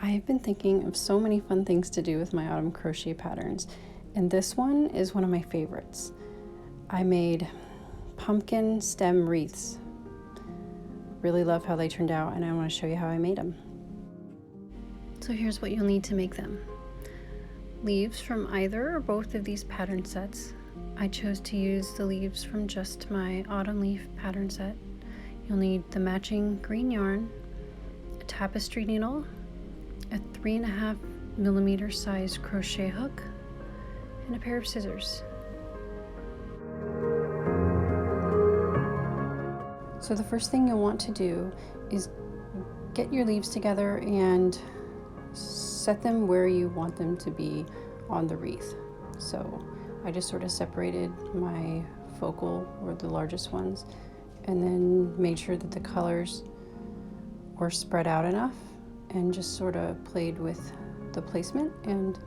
I've been thinking of so many fun things to do with my autumn crochet patterns, and this one is one of my favorites. I made pumpkin stem wreaths. Really love how they turned out, and I want to show you how I made them. So here's what you'll need to make them. Leaves from either or both of these pattern sets. I chose to use the leaves from just my autumn leaf pattern set. You'll need the matching green yarn, a tapestry needle, a 3.5mm size crochet hook, and a pair of scissors. So the first thing you'll want to do is get your leaves together and set them where you want them to be on the wreath. So I just sort of separated my focal, or the largest ones, and then made sure that the colors were spread out enough, and just sort of played with the placement and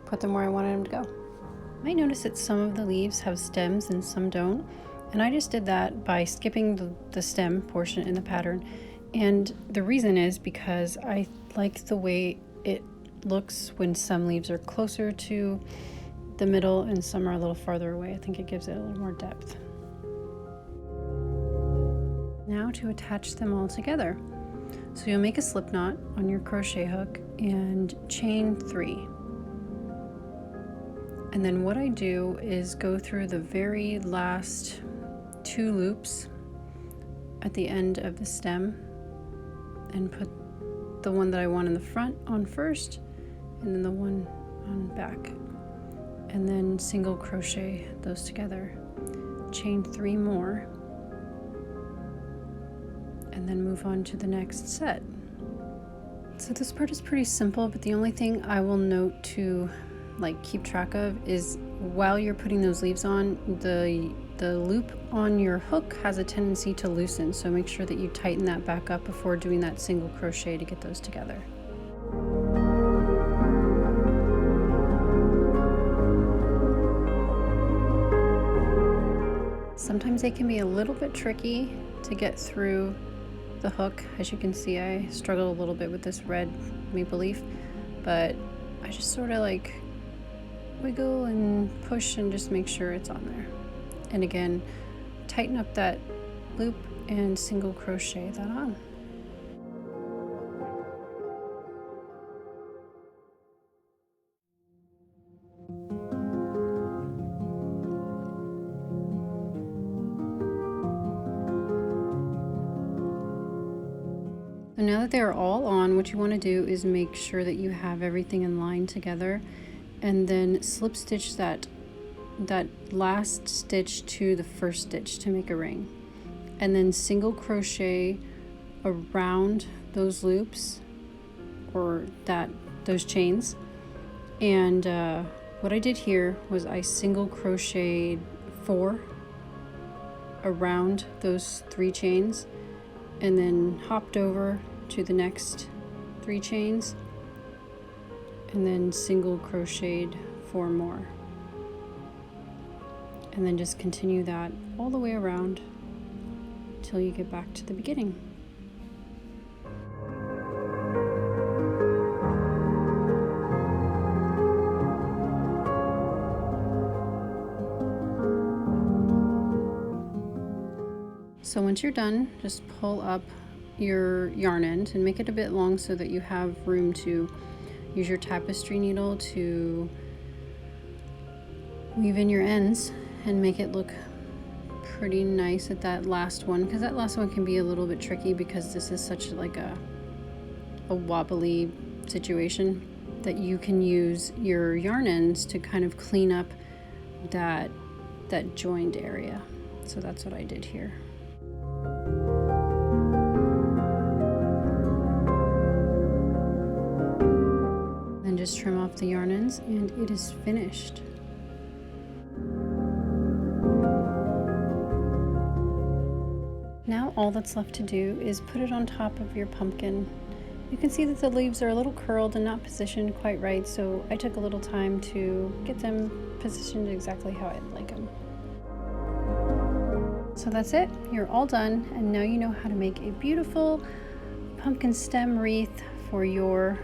put them where I wanted them to go. You might notice that some of the leaves have stems and some don't, and I just did that by skipping the stem portion in the pattern. And the reason is because I like the way it looks when some leaves are closer to the middle and some are a little farther away. I think it gives it a little more depth. Now to attach them all together. So you'll make a slip knot on your crochet hook and chain 3. And then what I do is go through the very last 2 loops at the end of the stem and put the one that I want in the front on first, and then the one on back, and then single crochet those together, chain 3 more, and then move on to the next set. So this part is pretty simple, but the only thing I will note to keep track of is while you're putting those leaves on, the loop on your hook has a tendency to loosen, so make sure that you tighten that back up before doing that single crochet to get those together. Sometimes they can be a little bit tricky to get through the hook. As you can see, I struggle a little bit with this red maple leaf, but I just sort of wiggle and push and just make sure it's on there. And again, tighten up that loop and single crochet that on. So now that they're all on, what you want to do is make sure that you have everything in line together, and then slip stitch that last stitch to the first stitch to make a ring, and then single crochet around those loops, or those chains. And what I did here was I single crocheted 4 around those 3 chains, and then hopped over to the next 3 chains, and then single crocheted 4 more, and then just continue that all the way around until you get back to the beginning. So once you're done, just pull up your yarn end and make it a bit long so that you have room to use your tapestry needle to weave in your ends and make it look pretty nice at that last one, because that last one can be a little bit tricky because this is such a wobbly situation that you can use your yarn ends to kind of clean up that joined area. So that's what I did here. Then just trim off the yarn ends and it is finished. Now all that's left to do is put it on top of your pumpkin. You can see that the leaves are a little curled and not positioned quite right, so I took a little time to get them positioned exactly how I'd like them. So that's it, you're all done, and now you know how to make a beautiful pumpkin stem wreath for your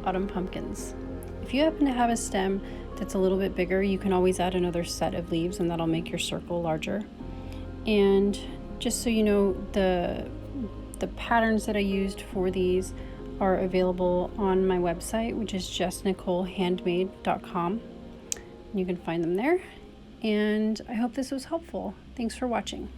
autumn pumpkins. If you happen to have a stem that's a little bit bigger, you can always add another set of leaves and that'll make your circle larger. And just so you know, the patterns that I used for these are available on my website, which is jessnicolehandmade.com. You can find them there. And I hope this was helpful. Thanks for watching.